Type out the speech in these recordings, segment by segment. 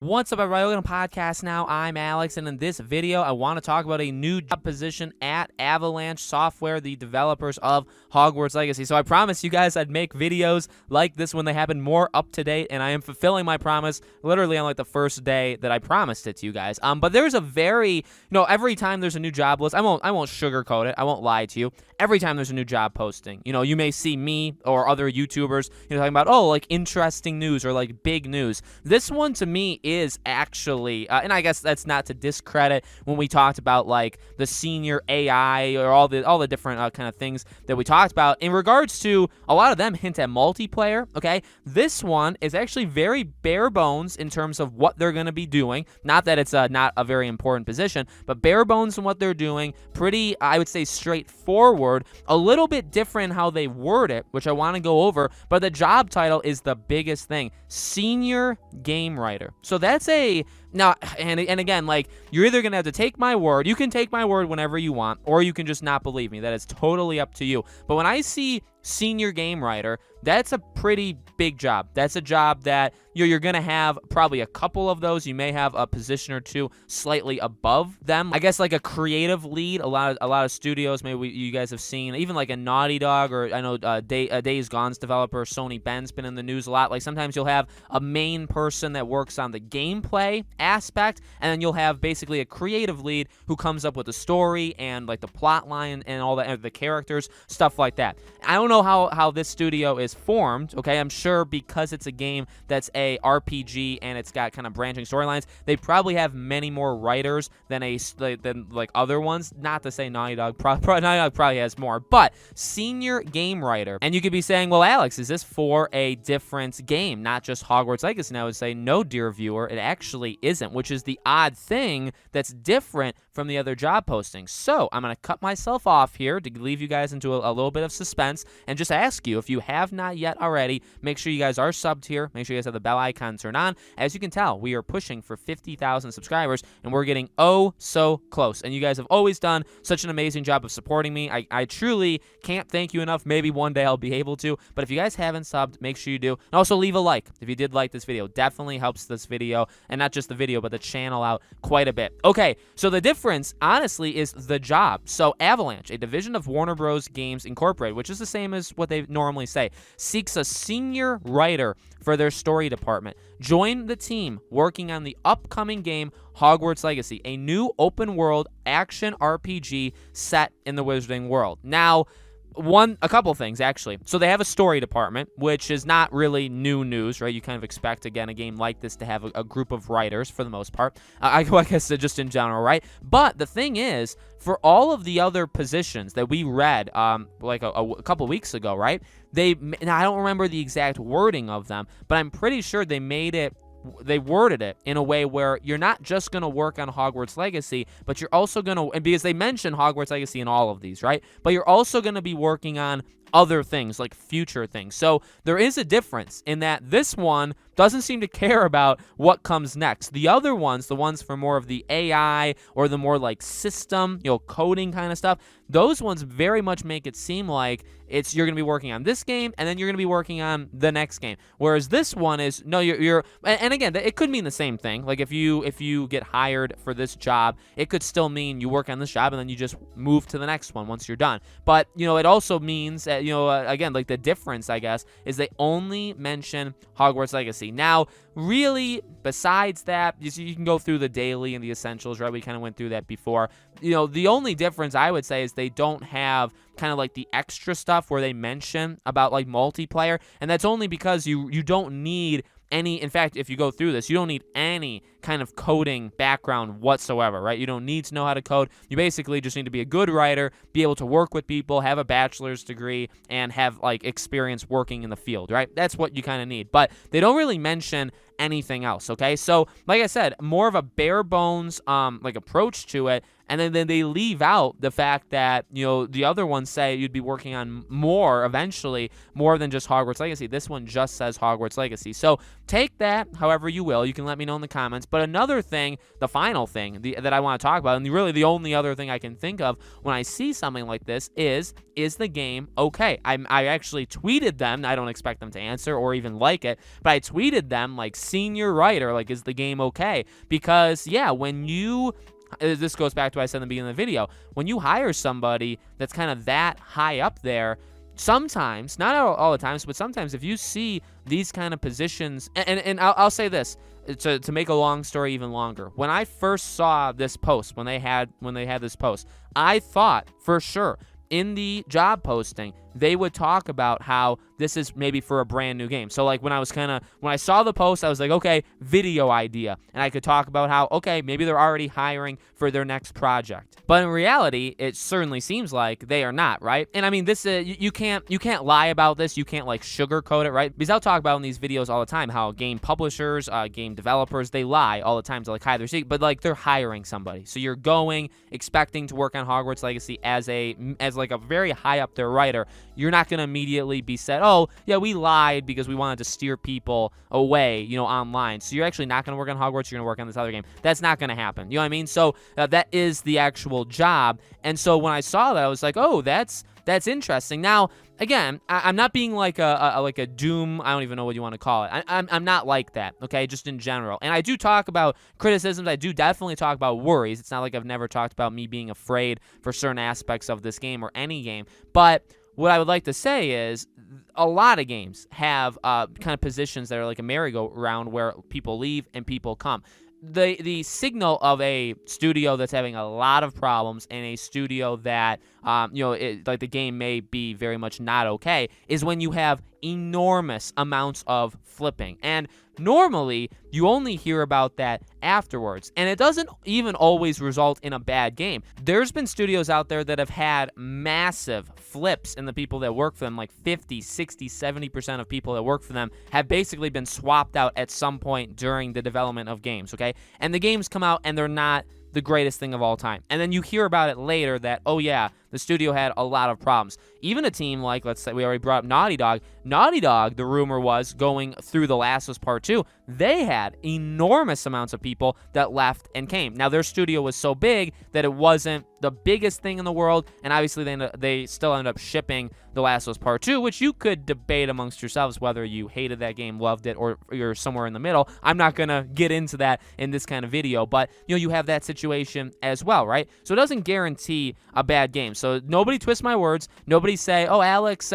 What's up, everybody? Welcome to the podcast now. I'm Alex, and in this video, I want to talk about a new job position at Avalanche Software, the developers of Hogwarts Legacy. So I promised you guys I'd make videos like this when they happen more up to date, and I am fulfilling my promise literally on like the first day that I promised it to you guys. But there's a very, every time there's a new job list, I won't sugarcoat it. I won't lie to you. Every time there's a new job posting, you may see me or other YouTubers, talking about, like interesting news or like big news. This one to me is actually, and I guess that's not to discredit when we talked about like the senior AI or all the different kind of things that we talked about. In regards to a lot of them hint at multiplayer, okay? This one is actually very bare bones in terms of what they're going to be doing. Not that it's not a very important position, but bare bones in what they're doing. Pretty, I would say, straightforward. A little bit different how they word it, which I want to go over, but the job title is the biggest thing. Senior game writer. So that's now, and again, like, you're either going to have to take my word. You can take my word whenever you want, or you can just not believe me. That is totally up to you. But when I see senior game writer, that's a pretty big job. That's a job that you're going to have probably a couple of those. You may have a position or two slightly above them. I guess like a creative lead. A lot of studios, maybe you guys have seen, even like a Naughty Dog, or I know Days Gone's developer Sony Ben's been in the news a lot. Like sometimes you'll have a main person that works on the gameplay aspect, and then you'll have basically a creative lead who comes up with the story and like the plot line and all that, and the characters, stuff like that. I don't know how this studio is formed, okay? I'm sure because it's a game that's a RPG and it's got kind of branching storylines, they probably have many more writers than like other ones. Not to say Naughty Dog probably has more, but senior game writer. And you could be saying, well, Alex, is this for a different game, not just Hogwarts Legacy? And I would say, no, dear viewer, it actually isn't, which is the odd thing that's different from the other job postings. So I'm going to cut myself off here to leave you guys into a little bit of suspense and just ask you, if you have not yet already, make sure you guys are subbed here. Make sure you guys have the bell icon turned on. As you can tell, we are pushing for 50,000 subscribers, and we're getting oh so close. And you guys have always done such an amazing job of supporting me. I truly can't thank you enough. Maybe one day I'll be able to, but if you guys haven't subbed, make sure you do. And also leave a like if you did like this video. Definitely helps this video, and not just the video, but the channel out quite a bit. Okay, so the difference, honestly, is the job. So Avalanche, a division of Warner Bros. Games Incorporated, which is the same as what they normally say, seeks a senior writer for their story department. Join the team working on the upcoming game Hogwarts Legacy, a new open-world action RPG set in the Wizarding World. Now, a couple things, actually. So they have a story department, which is not really new news, right? You kind of expect, again, a game like this to have a group of writers for the most part. I guess just in general, right? But the thing is, for all of the other positions that we read like a couple weeks ago, right? Now, I don't remember the exact wording of them, but I'm pretty sure they worded it in a way where you're not just going to work on Hogwarts Legacy, but you're also going to, and because they mention Hogwarts Legacy in all of these, right? But you're also going to be working on other things, like future things. So there is a difference in that this one doesn't seem to care about what comes next. The other ones, the ones for more of the AI or the more like system, coding kind of stuff, those ones very much make it seem like you're going to be working on this game and then you're going to be working on the next game. Whereas this one is, no, and again, it could mean the same thing. Like if you get hired for this job, it could still mean you work on this job and then you just move to the next one once you're done. But, it also means that, again, like the difference, I guess, is they only mention Hogwarts Legacy. Now, really, besides that, you can go through the daily and the essentials, right? We kind of went through that before. The only difference I would say is they don't have kind of like the extra stuff where they mention about like multiplayer, and that's only because you don't need any. In fact, if you go through this, you don't need any kind of coding background whatsoever, right? You don't need to know how to code. You basically just need to be a good writer, be able to work with people, have a bachelor's degree, and have like experience working in the field, right? That's what you kind of need. But they don't really mention anything else, okay? So, like I said, more of a bare bones like approach to it. and then they leave out the fact that, the other ones say you'd be working on more eventually, more than just Hogwarts Legacy. This one just says Hogwarts Legacy. So take that however you will. You can let me know in the comments. But another thing, the final thing that I want to talk about, and really the only other thing I can think of when I see something like this is the game okay? I actually tweeted them. I don't expect them to answer or even like it, but I tweeted them like, senior writer, like, is the game okay? Because, yeah, when you... This goes back to what I said in the beginning of the video. When you hire somebody that's kind of that high up there, sometimes, not all the times, but sometimes if you see these kind of positions, and I'll say this, to make a long story even longer. When I first saw this post, when they had this post, I thought for sure in the job posting they would talk about how this is maybe for a brand new game. So like when I saw the post, I was like, okay, video idea. And I could talk about how, okay, maybe they're already hiring for their next project. But in reality, it certainly seems like they are not, right? And I mean, this you can't lie about this. You can't like sugarcoat it, right? Because I'll talk about in these videos all the time how game publishers, game developers, they lie all the time to like hide their secret, but like they're hiring somebody. So you're going expecting to work on Hogwarts Legacy as like a very high up there writer. You're not going to immediately be said, oh, yeah, we lied because we wanted to steer people away, online. So you're actually not going to work on Hogwarts. You're going to work on this other game. That's not going to happen. You know what I mean? So that is the actual job. And so when I saw that, I was like, oh, that's interesting. Now, again, I'm not being like a doom. I don't even know what you want to call it. I'm not like that, okay, just in general. And I do talk about criticisms. I do definitely talk about worries. It's not like I've never talked about me being afraid for certain aspects of this game or any game. But what I would like to say is a lot of games have kind of positions that are like a merry-go-round where people leave and people come. The signal of a studio that's having a lot of problems and a studio that, like the game may be very much not okay, is when you have enormous amounts of flipping. And normally, you only hear about that afterwards, and it doesn't even always result in a bad game. There's been studios out there that have had massive flips in the people that work for them, like 50, 60, 70% of people that work for them have basically been swapped out at some point during the development of games, okay? And the games come out, and they're not the greatest thing of all time. And then you hear about it later that, oh yeah, the studio had a lot of problems. Even a team like, let's say we already brought up Naughty Dog. Naughty Dog, the rumor was, going through The Last of Us Part 2, they had enormous amounts of people that left and came. Now, their studio was so big that it wasn't the biggest thing in the world, and obviously they still ended up shipping The Last of Us Part 2, which you could debate amongst yourselves whether you hated that game, loved it, or you're somewhere in the middle. I'm not going to get into that in this kind of video, but you have that situation as well, right? So it doesn't guarantee a bad game. So nobody twist my words. Nobody say, oh, Alex,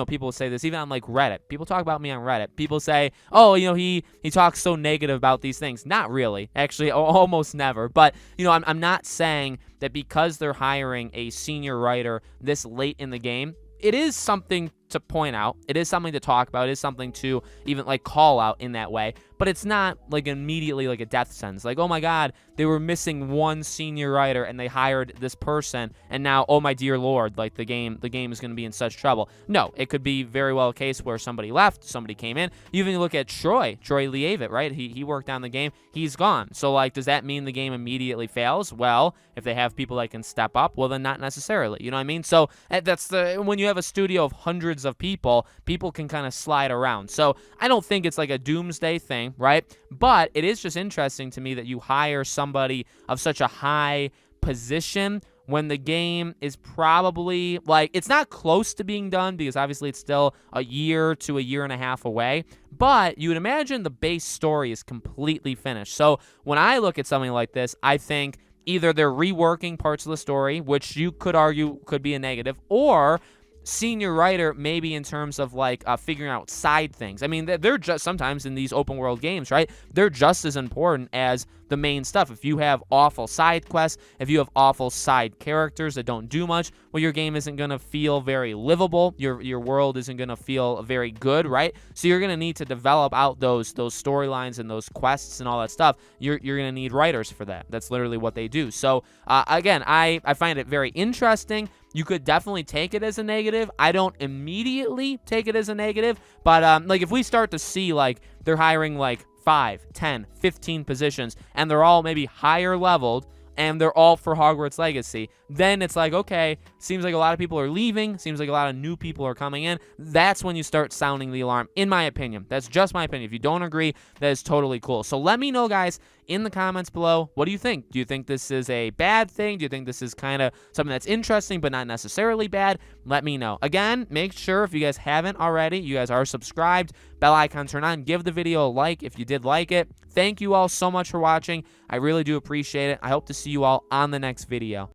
people say this, even on like Reddit. People talk about me on Reddit. People say, oh, he talks so negative about these things. Not really. Actually, almost never. But, I'm not saying that because they're hiring a senior writer this late in the game, it is something to point out. It is something to talk about. It is something to even like call out in that way. But it's not like immediately like a death sentence. Like, oh my God, they were missing one senior writer and they hired this person, and now, oh my dear Lord, like the game is going to be in such trouble. No, it could be very well a case where somebody left, somebody came in. You even look at Troy Leavitt, right? He worked on the game. He's gone. So like, does that mean the game immediately fails? Well, if they have people that can step up, well then not necessarily. You know what I mean? So that's when you have a studio of hundreds of people can kind of slide around. So I don't think it's like a doomsday thing, right? But it is just interesting to me that you hire somebody of such a high position when the game is probably like, it's not close to being done because obviously it's still a year to a year and a half away, but you would imagine the base story is completely finished. So when I look at something like this, I think either they're reworking parts of the story, which you could argue could be a negative, or senior writer maybe in terms of like figuring out side things. I mean, they're just sometimes in these open world games, right? They're just as important as the main stuff. If you have awful side quests, if you have awful side characters that don't do much, well, your game isn't going to feel very livable. Your world isn't going to feel very good, right? So you're going to need to develop out those storylines and those quests and all that stuff. You're going to need writers for that. That's literally what they do. So again, I find it very interesting. You could definitely take it as a negative. I don't immediately take it as a negative, but like if we start to see like they're hiring like 5, 10, 15 positions and they're all maybe higher leveled and they're all for Hogwarts Legacy, then it's like, okay, seems like a lot of people are leaving, seems like a lot of new people are coming in. That's when you start sounding the alarm, in my opinion. That's just my opinion. If you don't agree, that is totally cool. So let me know, guys, in the comments below, what do you think? Do you think this is a bad thing? Do you think this is kind of something that's interesting but not necessarily bad? Let me know. Again, make sure if you guys haven't already, you guys are subscribed, bell icon turn on, give the video a like if you did like it. Thank you all so much for watching. I really do appreciate it. I hope to see you all on the next video.